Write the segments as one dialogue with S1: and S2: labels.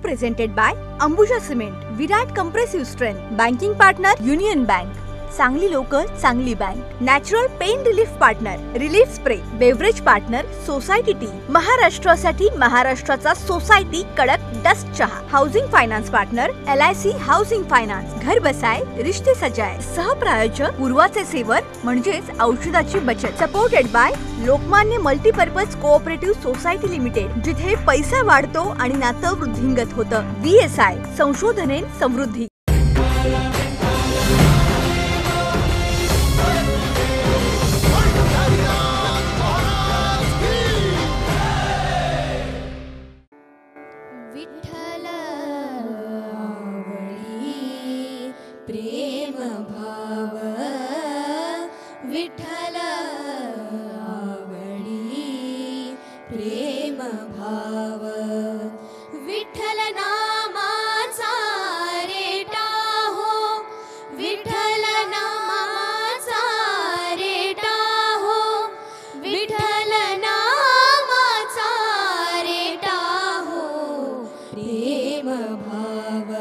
S1: Co-presented by Ambuja Cement, Virat Compressive Strength, Banking Partner Union Bank, Sangli local चांगली bank, natural pain relief partner relief spray, beverage partner society tea, महाराष्ट्रासाठी महाराष्ट्राचा society कडक dust चहा, housing finance partner LIC housing finance, घर बसाय रिश्ते सजाय, सहप्रायोजक पूर्वाचे saver म्हणजेच औषधाची बचत, supported by Lokmanya multipurpose cooperative society limited, जिथे पैसा वाढतो आणि नातं वृद्धिंगत होतं. VSI संशोधने समृद्धी.
S2: प्रेम भाव विठ्ठल आवडी, प्रेम भाव विठ्ठल नामाचा रेटा हो, विठ्ठल नामाचा रेटा हो, विठ्ठल नामाचा रेटा हो, प्रेम भाव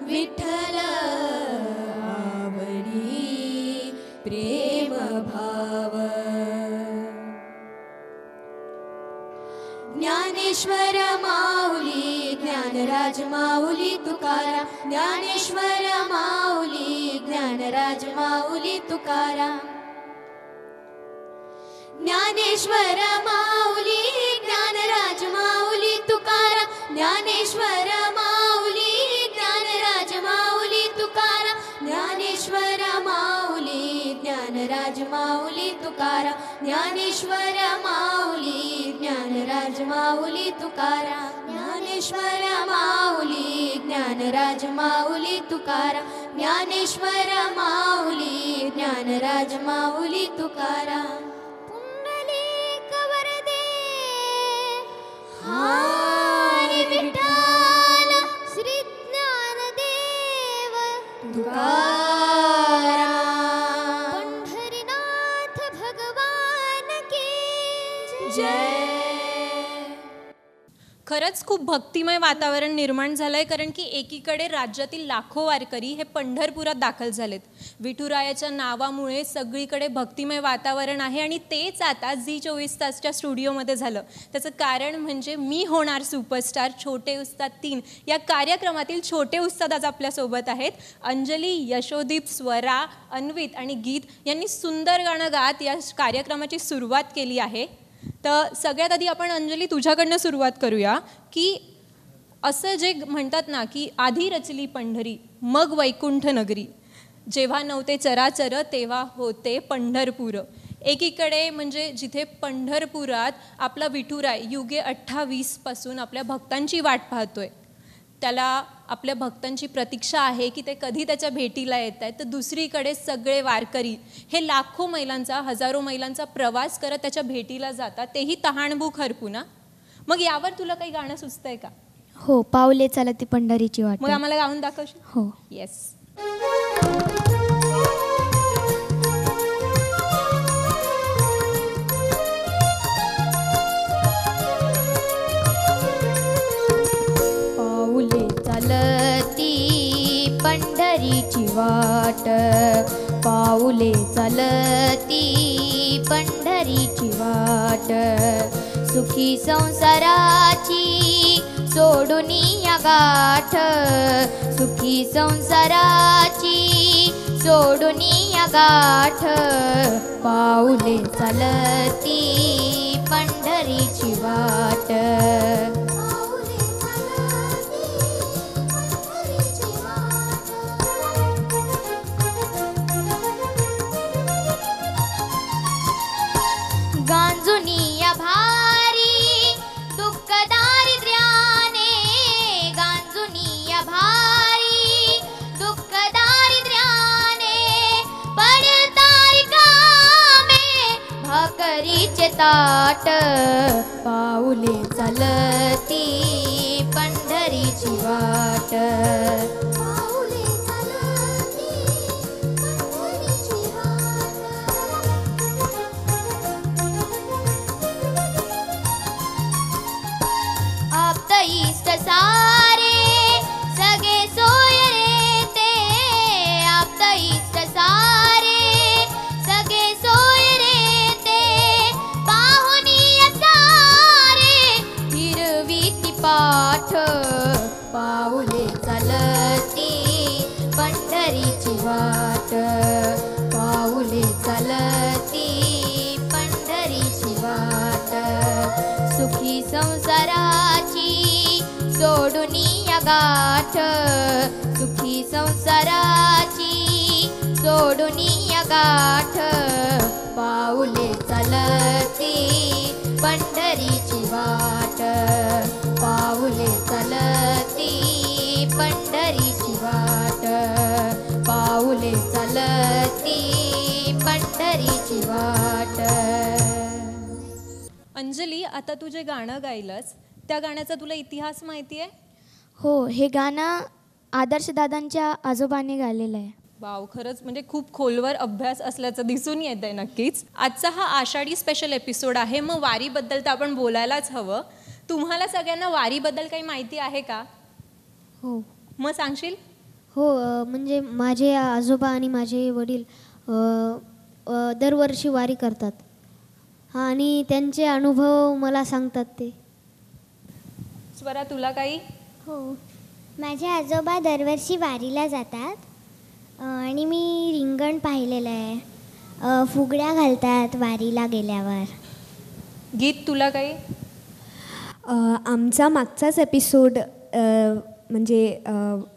S2: विठ्ठल आवडी, प्रेम भाव. ज्ञानेश्वर माऊली ज्ञानराज माऊली तुकाराम, ज्ञानेश्वर माऊली ज्ञानराज माऊली तुकाराम, ज्ञानेश्वर माऊली ज्ञानराज माऊली तुकाराम, ज्ञानेश्वर माऊली ज्ञानराज माऊली तुकाराम, ज्ञानेश्वर माऊली ज्ञानराज माऊली तुकाराम, ज्ञानेश्वर माऊली ज्ञानराज माऊली तुकाराम, ज्ञानेश्वर माऊली ज्ञानराज माऊली तुकाराम, ज्ञानेश्वर माऊली ज्ञानराज माऊली तुकाराम. पुंडलिक वरदे हरी विठ्ठल श्री ज्ञानदेव तुकाराम, पंढरीनाथ भगवान की जय.
S3: खरंच खूप भक्तिमय वातावरण निर्माण झालंय, कारण की एकीकडे राज्यातील लाखो वारकरी हे पंढरपुरात दाखल झालेत. विठुरायाच्या नावामुळे सगळीकडे भक्तिमय वातावरण आहे आणि तेच आता झी24 तासच्या स्टुडिओमध्ये झालं. त्याचं कारण म्हणजे मी होणार सुपरस्टार छोटे उस्ताद 3 या कार्यक्रमातील छोटे उस्ताद आज आपल्यासोबत आहेत. अंजली, यशोदीप, स्वरा, अन्वित आणि गीत यांनी सुंदर गाणं गात या कार्यक्रमाची सुरुवात केली आहे. तर सगळ्यात आधी आपण अंजली तुझ्याकडनं सुरुवात करूया की असं जे म्हणतात ना की आधी रचली पंढरी मग वैकुंठ नगरी, जेव्हा नव्हते चराचर तेव्हा होते पंढरपूर. एकीकडे म्हणजे जिथे पंढरपुरात आपला विठुराय युगे 28 पासून आपल्या भक्तांची वाट पाहतोय, त्याला आपल्या भक्तांची प्रतीक्षा आहे की ते कधी त्याच्या भेटीला येत आहेत, तर दुसरीकडे सगळे वारकरी हे लाखो मैलांचा हजारो मैलांचा प्रवास करत त्याच्या भेटीला जातात, तेही तहानभूक हरपून. मग यावर तुला काही गाणं सुचतंय का?
S4: हो, पावले चालती पंढरीची वाट.
S3: मग आम्हाला गाऊन दाखवशील?
S4: हो.
S3: येस.
S2: पाऊले चालती पंढरीची वाट, पाऊले चालती पंढरीची वाट, सुखी संसाराची सोडून या गाठ, सुखी संसाराची सोडून या गाठ, पाऊले चालती पंढरीची वाट. गांजुनिया भारी दुःख दारिद्र्याने, गांजुनिया भारी दुःख दारिद्र्याने, पडताय कामे भाकरीचे ताट, पाऊले चालती पंढरीची वाट. इष्ट सारे सगळे सोय रे ते आप्त इष्ट सारे सगळे सोय रे ते पाहुणी सारे हिरवीती पाठ पाऊले चालती पंढरीची वाट पाऊले चालती पंढरीची वाट सुखी संसाराची सोडून या गाठ सुखी संसाराची सोडून या गाठ पाऊले चालती पंढरीची वाट पाऊले चालती पंढरीची वाट पाऊले चालती पंढरीची वाट.
S3: अंजली, आता तू जे गाणं गायलंस त्या गाण्याचा तुला इतिहास माहिती आहे?
S4: हो, हे गाणं आदर्श दादांच्या आजोबांनी गायलेलं आहे.
S3: वाव, खरंच म्हणजे खूप खोलवर अभ्यास असल्याचं दिसून येत आहे. नक्कीच आजचा हा आषाढी स्पेशल एपिसोड आहे, मग वारीबद्दल तर आपण बोलायलाच हवं. तुम्हाला सगळ्यांना वारीबद्दल काही माहिती आहे का?
S4: हो
S3: मग सांगशील?
S5: हो, म्हणजे माझे आजोबा आणि माझे वडील दरवर्षी वारी करतात. हां, आणि त्यांचे अनुभव मला सांगतात ते.
S3: स्वरा, तुला काही?
S6: हो, माझे आजोबा दरवर्षी वारीला जातात आणि मी रिंगण पाहिलेलं आहे. फुगड्या घालतात वारीला गेल्यावर.
S3: गीत, तुला काही?
S7: आमचा मागचाच एपिसोड म्हणजे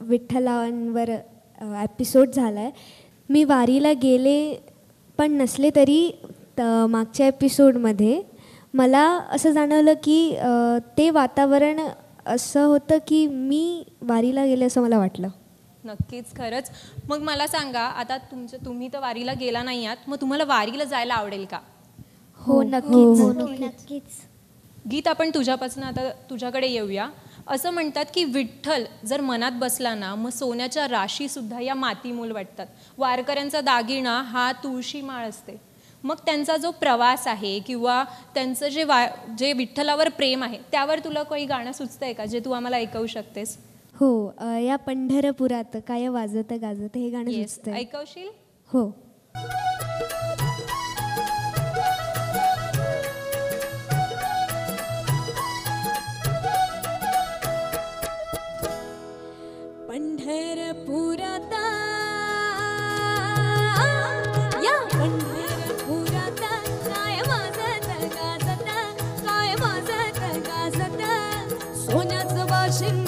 S7: विठ्ठलांवर एपिसोड झाला आहे. मी वारीला गेले पण नसले तरी मागच्या एपिसोडमध्ये मला असं जाणवलं की ते वातावरण असं होतं की मी वारीला गेले असं मला वाटलं.
S3: नक्कीच, खरंच. मग मला सांगा, आता तुम्ही तर वारीला गेला नाही आहात, मग तुम्हाला वारीला जायला आवडेल का?
S4: हो, नक्कीच.
S6: नक्कीच.
S3: गीत, आपण तुझ्यापासून आता तुझ्याकडे येऊया. असं म्हणतात की विठ्ठल जर मनात बसला ना, मग सोन्याच्या राशीसुद्धा या मातीमोल वाटतात. वारकऱ्यांचा दागिना हा तुळशी माळ असते. मग त्यांचा जो प्रवास आहे किंवा त्यांचं जे विठ्ठलावर प्रेम आहे त्यावर तुला काही गाणं सुचतंय का जे तू आम्हाला ऐकवू शकतेस?
S7: हो, या पंढरपुरात काय वाजत गाजत हे गाणं
S3: Yes,
S7: सुचतंय.
S3: ऐकवशील?
S7: हो.
S8: पंढरपुरात या पंढरपुरात काय वाजत गाजत काय वाजत गाजत सोन्याचं वाशिंग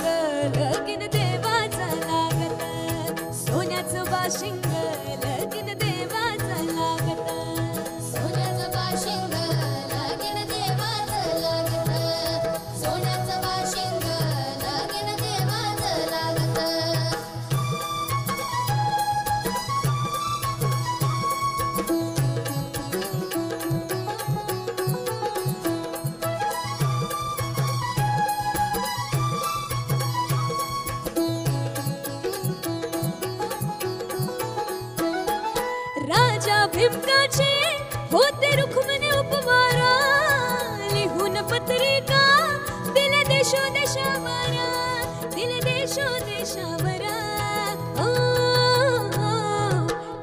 S8: लगीन देवाचं लागत सोन्याचं वाशिंग लगीन देवाचं लागत
S2: सोन्याचं वाशिंग लगीन देवाचं लागत सोन्याचं वाशिंग लगीन देवाचं लागत.
S8: राजा भिमकाचे होते रुक्मिणी उपमारा लिहून पत्रिका दिले देशोदेशावरा दिले देशोदेशावरा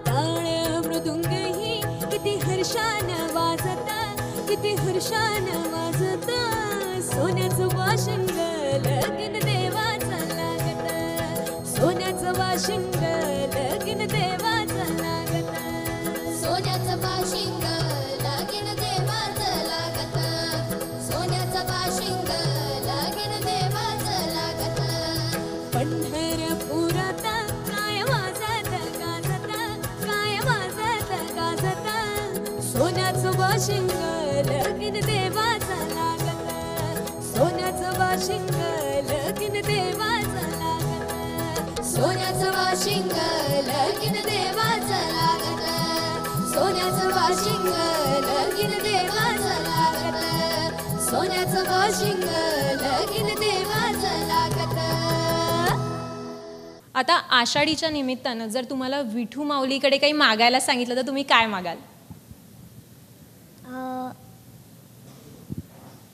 S8: टाळ मृदुंगही किती हर्षानं वाजता किती हर्षानं वाजता सोन्याचं वाशिंग लगीन देवाचं लागत सोन्याचं वाशिंग लगीन देवाचं लागत
S2: सोन्याचं वाशिंग लगीन देवाचं लागत सोन्याचं वाशिंग लगीन देवाचं लागत.
S8: पंढरपुरात काय वाजत गाजत काय वाजत गाजत सोन्याचं वाशिंग लगीन देवाचं लागत सोन्याचं वाशिंग लगीन देवाचं लागत
S2: सोन्याचं वाशिंग लगीन देवाचं लागत सोन्याचं वाशिंग लगीन देवाचं लागत सोन्याचं वाशिंग लगीन देवाचं लागत.
S3: आता आषाढीच्या निमित्तानं जर तुम्हाला विठू माऊलीकडे काही मागायला सांगितलं तर तुम्ही काय मागाल?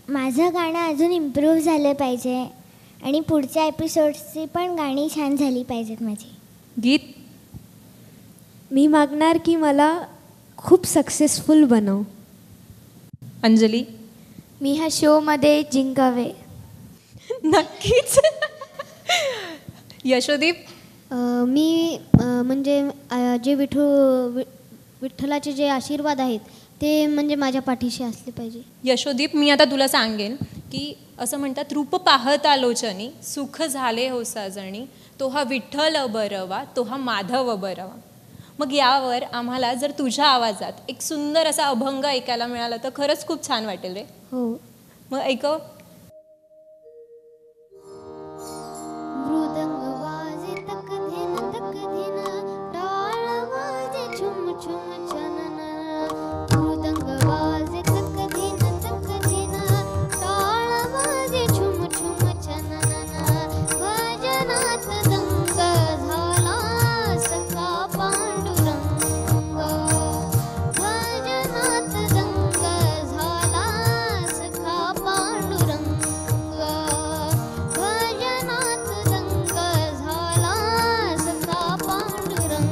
S6: माझं गाणं अजून इम्प्रूव्ह झालं पाहिजे. आणि पुढच्या एपिसोड्सची पण गाणी छान झाली पाहिजेत माझी.
S3: गीत.
S7: मी मागणार की मला खूप सक्सेसफुल बनव.
S3: अंजली.
S4: मी ह्या शोमध्ये जिंकावे.
S3: नक्कीच. यशोदीप.
S5: मी म्हणजे जे विठ्ठलाचे जे आशीर्वाद आहेत ते म्हणजे माझ्या पाठीशी असले पाहिजे.
S3: यशोदीप, मी आता तुला सांगेन की असं म्हणतात, रूप पाहता लोचनी सुख झाले हो साजणी, तो हा विठ्ठल बरवा, तो हा माधव बरवा. मग यावर आम्हाला जर तुझ्या आवाजात एक सुंदर असा अभंग ऐकायला मिळाला तर खरंच खूप छान वाटेल रे.
S5: हो.
S3: मग ऐकव.
S5: मृदंग वाजे तक धिन टाळ वाजे छुम छुम छनन. मृदंग वाजे तक धिन टाळ वाजे छुम छुम छनन. भजनात दंग झाला सखा पांडुरंग. भजनात दंग झाला सखा पांडुरंग. भजनात दंग झाला सखा पांडुरंग.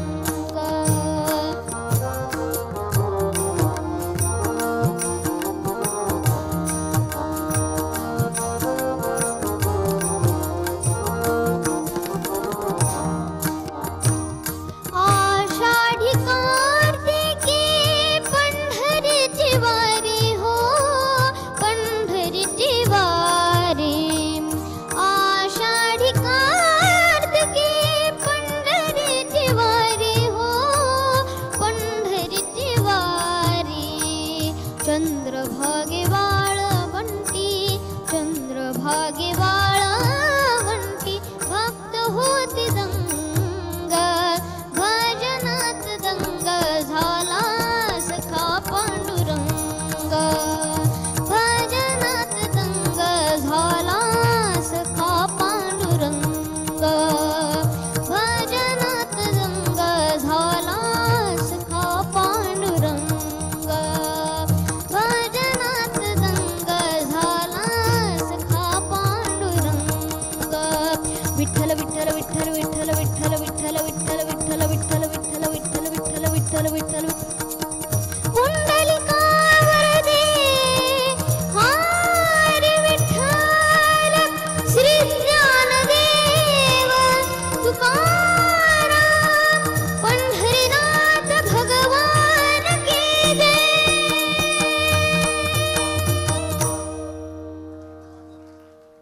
S5: आषाढी कार्तिकी पंढरीची वारी हो, पंढरीची वारी. आषाढी कार्तिकी पंढरीची वारी हो, पंढरीची वारी. चंद्रभागे वाळवंटी, चंद्रभागे वाळवंटी भक्त होती दंग. भजनात दंग झाला सखा पांडुरंग. भजनात दंग झाला सखा पांडुरंग. भजनात दंग झाला सखा पांडुरंग. भजनात दंग झाला सखा पांडुरंग. विठ्ठल विठ्ठल विठ्ठल विठ्ठल विठ्ठल विठ्ठल विठ्ठल विठ्ठल विठ्ठल विठ्ठल विठ्ठल विठ्ठल विठ्ठल विठ्ठल. पुंडलिका वरदे हरी विठ्ठल. श्री ज्ञानदेव तुकाराम पंढरीनाथ भगवान की जय.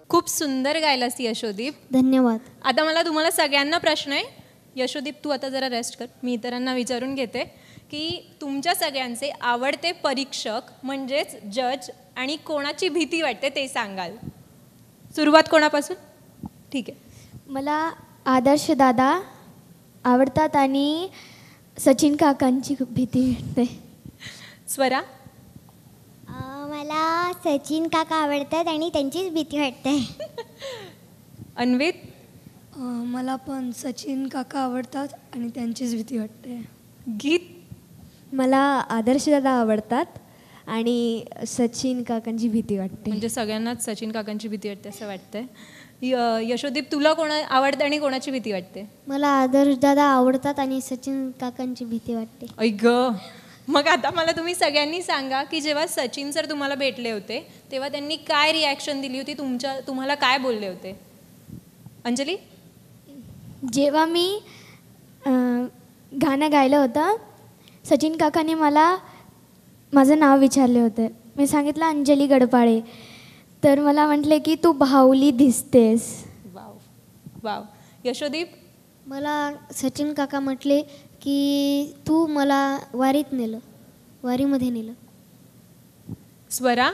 S3: खूप सुंदर गायलास यशोदीप.
S5: धन्यवाद.
S3: आता मला तुम्हाला सगळ्यांना प्रश्न आहे. यशोदीप, तू आता जरा रेस्ट कर. मी इतरांना विचारून घेते की तुमच्या सगळ्यांचे आवडते परीक्षक म्हणजेच जज आणि कोणाची भीती वाटते ते सांगाल. सुरुवात कोणापासून? ठीक आहे.
S4: मला आदर्श दादा आवडतात आणि सचिन काकांची खूप भीती वाटते.
S3: स्वरा.
S6: मला सचिन काका आवडतात आणि त्यांचीच भीती वाटते.
S3: अन्वित.
S9: मला पण सचिन काका आवडतात आणि त्यांचीच भीती वाटते.
S3: गीत.
S7: मला आदर्श दादा आवडतात आणि सचिन काकांची भीती वाटते.
S3: म्हणजे सगळ्यांनाच सचिन काकांची भीती वाटते असं वाटतंय. यशोदीप, तुला कोणा आवडतं आणि कोणाची भीती वाटते?
S5: मला आदर्श दादा आवडतात आणि सचिन काकांची भीती वाटते.
S3: ऐक. मग आता मला तुम्ही सगळ्यांनी सांगा की जेव्हा सचिन सर तुम्हाला भेटले होते तेव्हा त्यांनी काय रिॲक्शन दिली होती, तुम्हाला काय बोलले होते? अंजली.
S4: जेव्हा मी गाणं गायलं होतं सचिन काकाने मला माझं नाव विचारले होते. मी सांगितलं अंजली गडपाळे. तर मला म्हटले की तू बाहुली दिसतेस.
S3: Wow wow. यशोदीप.
S5: मला सचिन काका म्हटले की तू मला वारीमध्ये नेलं.
S3: स्वरा.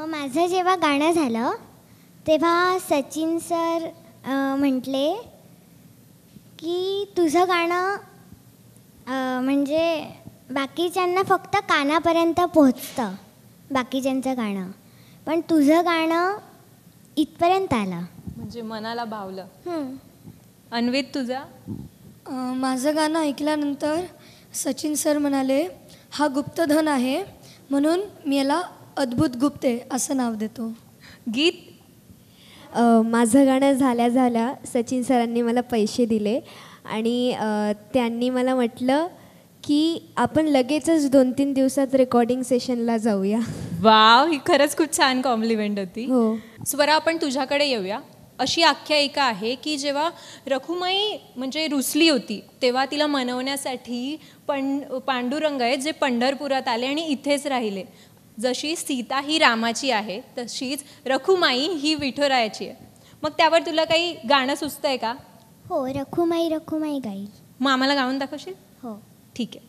S6: माझं जेव्हा गाणं झालं तेव्हा सचिन सर म्हटले की तुझं गाणं म्हणजे बाकीच्यांना फक्त कानापर्यंत पोहोचतं बाकीच्यांचं गाणं, पण तुझं गाणं इथपर्यंत आलं
S3: म्हणजे मनाला भावलं. अन्वित, तुझा?
S9: माझं गाणं ऐकल्यानंतर सचिन सर म्हणाले हा गुप्तधन आहे म्हणून मी याला अद्भुत गुप्ते असं नाव देतो.
S3: गीत.
S7: माझं गाणं झाल्या सचिन सरांनी मला पैसे दिले आणि त्यांनी मला म्हटलं की आपण लगेचच 2-3 दिवसात रेकॉर्डिंग सेशनला जाऊया.
S3: वाव, ही खरंच खूप छान कॉम्प्लिमेंट होती.
S7: हो.
S3: स्वरा, आपण तुझ्याकडे येऊया. अशी आख्यायिका आहे की जेव्हा रखुमाई म्हणजे रुसली होती तेव्हा तिला मनवण्यासाठी पांडुरंग आहेत जे पंढरपुरात आले आणि इथेच राहिले. जशी सीता ही रामाची आहे तशीच रखुमाई ही विठुरायाची आहे. मग त्यावर तुला काही गाणं सुचतंय का?
S6: हो, रखुमाई रखुमाई गाईल.
S3: मग आम्हाला गाऊन दाखवशील?
S6: हो.
S3: ठीक आहे.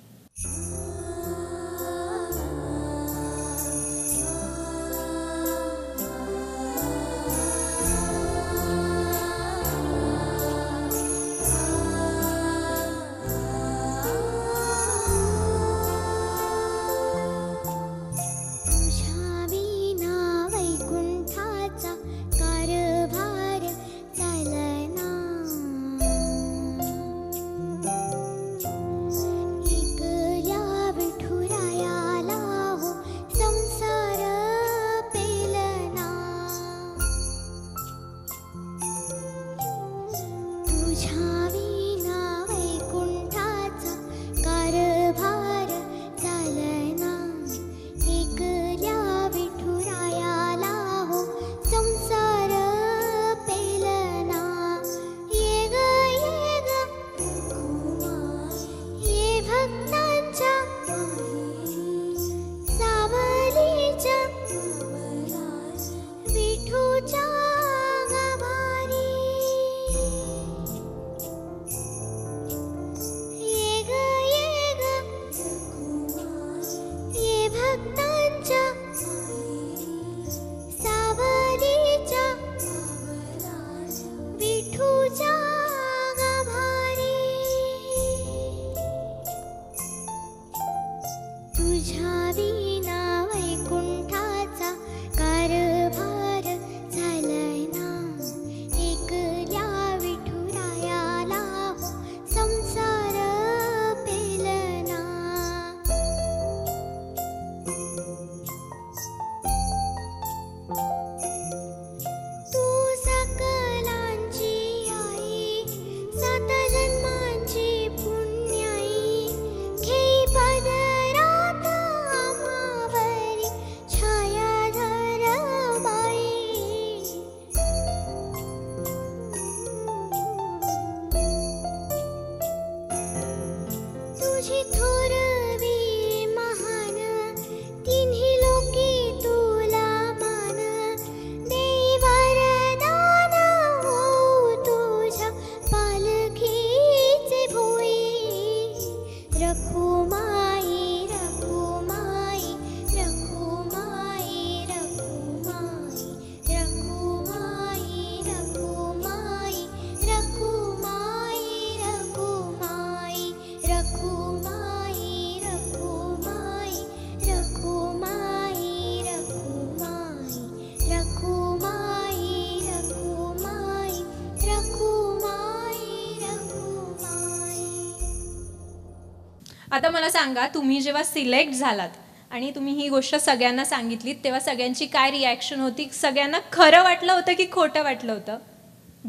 S3: आता मला सांगा, तुम्ही जेव्हा सिलेक्ट झालात आणि तुम्ही ही गोष्ट सगळ्यांना सांगितलीत तेव्हा सगळ्यांची काय रिॲक्शन होती? सगळ्यांना खरं वाटलं होतं की खोटं वाटलं होतं?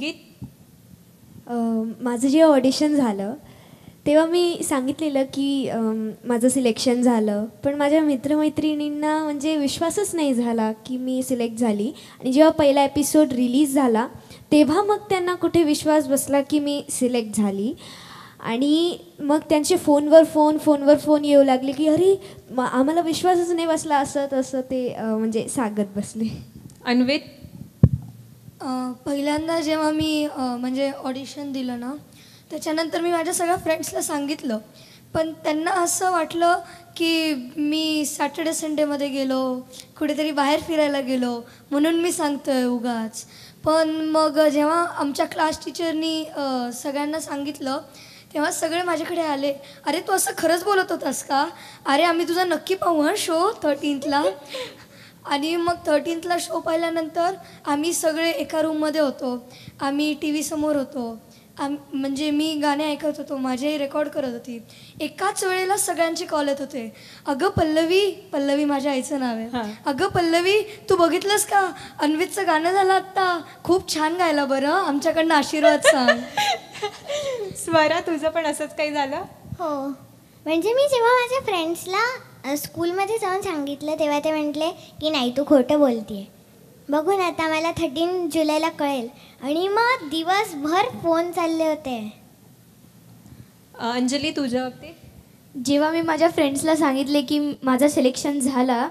S3: गीत,
S7: माझं जेव्हा ऑडिशन झालं तेव्हा मी सांगितलेलं की माझं सिलेक्शन झालं, पण माझ्या मित्रमैत्रिणींना म्हणजे विश्वासच नाही झाला की मी सिलेक्ट झाली. आणि जेव्हा पहिला एपिसोड रिलीज झाला तेव्हा मग त्यांना कुठे विश्वास बसला की मी सिलेक्ट झाली. आणि मग त्यांचे फोनवर फोन येऊ लागले की अरे आम्हाला विश्वासच नाही बसला, असं तसं ते म्हणजे सांगत बसले.
S3: अन्वित,
S9: पहिल्यांदा जेव्हा मी म्हणजे ऑडिशन दिलं ना त्याच्यानंतर मी माझ्या सगळ्या फ्रेंड्सला सांगितलं, पण त्यांना असं वाटलं की मी सॅटर्डे संडेमध्ये गेलो, कुठेतरी बाहेर फिरायला गेलो म्हणून मी सांगतोय उगाच. पण मग जेव्हा आमच्या क्लास टीचरनी सगळ्यांना सांगितलं तेव्हा सगळे माझ्याकडे आले, अरे तू असं खरंच बोलत होतास का? अरे आम्ही तुझा नक्की पाहू हा शो 13th. आणि मग 13th शो पाहिल्यानंतर आम्ही सगळे एका रूममध्ये होतो, आम्ही टी व्ही समोर होतो म्हणजे मी गाणे ऐकत होतो, माझी आई रेकॉर्ड करत होती. एकाच वेळेला सगळ्यांचे कॉल येत होते. अगं पल्लवी माझ्या आईचं नाव आहे. अगं पल्लवी तू बघितलंस का, अन्वितचं गाणं झालं आत्ता, खूप छान गायला, बरं आमच्याकडनं आशीर्वाद सांग.
S3: स्वरा तुझं पण असंच काही झालं?
S6: हो, म्हणजे मी जेव्हा माझ्या फ्रेंड्सला स्कूलमध्ये जाऊन सांगितलं तेव्हा ते म्हटले की नाही तू खोटं बोलतेय. बघून आता मला 13 जुलैला कळेल. आणि मग दिवसभर फोन चालले होते.
S3: अंजली तुझ्या बाबतीत?
S4: जेव्हा मी माझ्या फ्रेंड्सला सांगितले की माझं सिलेक्शन झाला,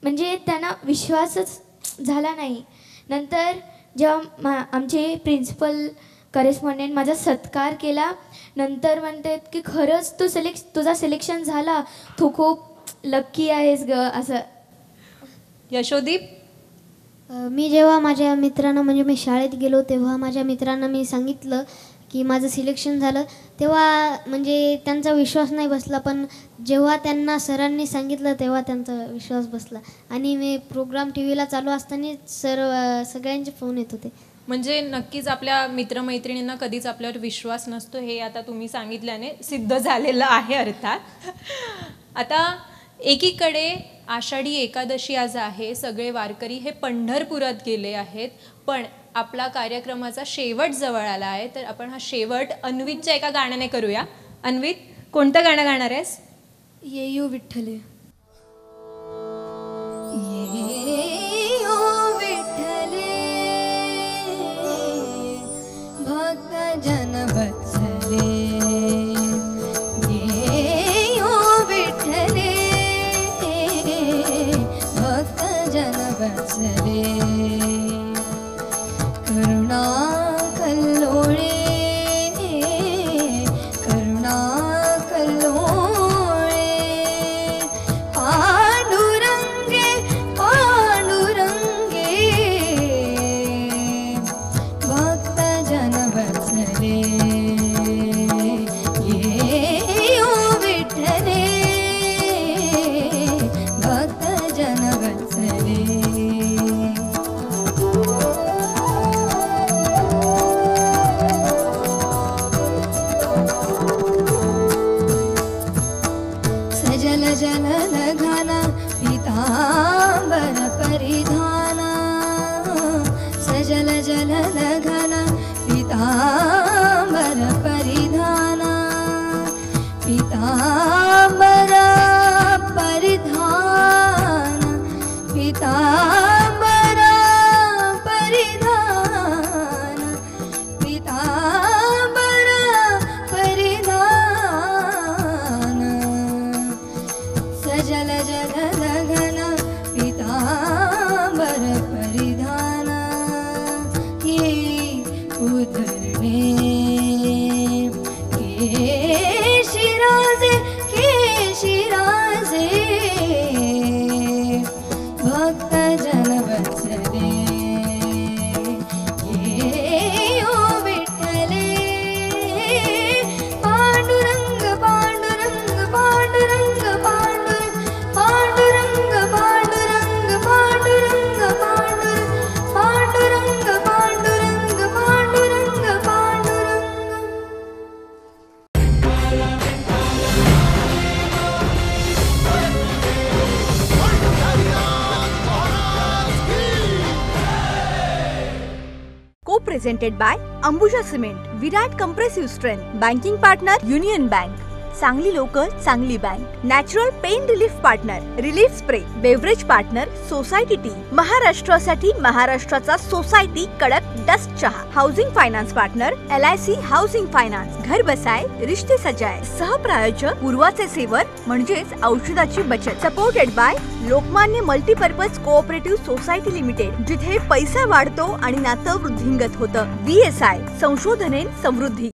S4: म्हणजे त्यांना विश्वासच झाला नाही. नंतर जेव्हा आमचे प्रिन्सिपल करेस्पॉन्डंट माझा सत्कार केला, नंतर म्हणतात की खरंच तुझा सिलेक्शन झाला, तू खूप लक्की आहेस ग असं.
S3: यशोदीप?
S5: मी जेव्हा माझ्या मित्रांना, म्हणजे मी शाळेत गेलो तेव्हा माझ्या मित्रांना मी सांगितलं की माझं सिलेक्शन झालं, तेव्हा म्हणजे त्यांचा विश्वास नाही बसला. पण जेव्हा त्यांना सरांनी सांगितलं तेव्हा त्यांचा विश्वास बसला. आणि मी प्रोग्राम टी व्हीला चालू असताना सगळ्यांचे फोन येत होते.
S3: म्हणजे नक्कीच आपल्या मित्रमैत्रिणींना कधीच आपल्यावर विश्वास नसतो, हे आता तुम्ही सांगितल्याने सिद्ध झालेलं आहे अर्थात. आता एकीकडे आषाढी एकादशी आज आहे, सगळे वारकरी हे पंढरपुरात गेले आहेत, पण आपला कार्यक्रमाचा शेवट जवळ आला आहे. तर आपण हा शेवट अन्वितच्या एका गाण्याने करूया. अन्वित, कोणतं गाणं गाणार आहेस?
S9: येऊ विठ्ठले.
S8: भक्त जन वत्सले, येऊ विठ्ठले, भक्त जन वत्सले, करुणा कल्लोळे, करुणा कल्लोळे, पांडुरंगे पांडुरंगे, भक्त जन वत्सले, येऊ विठ्ठले, भक्त जन वत्सले. सजल जलल घाना पीतांबर परिधाना, सजल जलल घाना पीतांबर परिधाना, पीतांबर परिधाना, पीतांबर परिधाना, पीतांबर परिधाना, सजल जलल घना पीतांबर परिधाना, ये उधरणे केशिराजे, केशिराजे, भक्त जन वत्सले, येऊ विठ्ठले, Pandurang Pandurang Pandurang Pandurang Pandurang Pandurang Pandurang Pandurang Pandurang Pandurang Pandurang.
S1: Co-presented by Ambuja Cement, Virat Compressive Strength, Banking Partner Union Bank, चांगली लोकं चांगली bank, natural pain relief partner relief spray, beverage partner society tea, महाराष्ट्रासाठी महाराष्ट्राचा सोसायटी कडक डस्ट चहा, housing finance partner LIC housing finance, घर बसाय रिश्ते सजाय, सहप्रायोजक पूर्वाचे सेवन म्हणजेच औषधाची बचत, supported by Lokmanya multipurpose cooperative society limited, जिथे पैसा वाढतो आणि नातं वृद्धिंगत होतं. VSI संशोधने समृद्धी.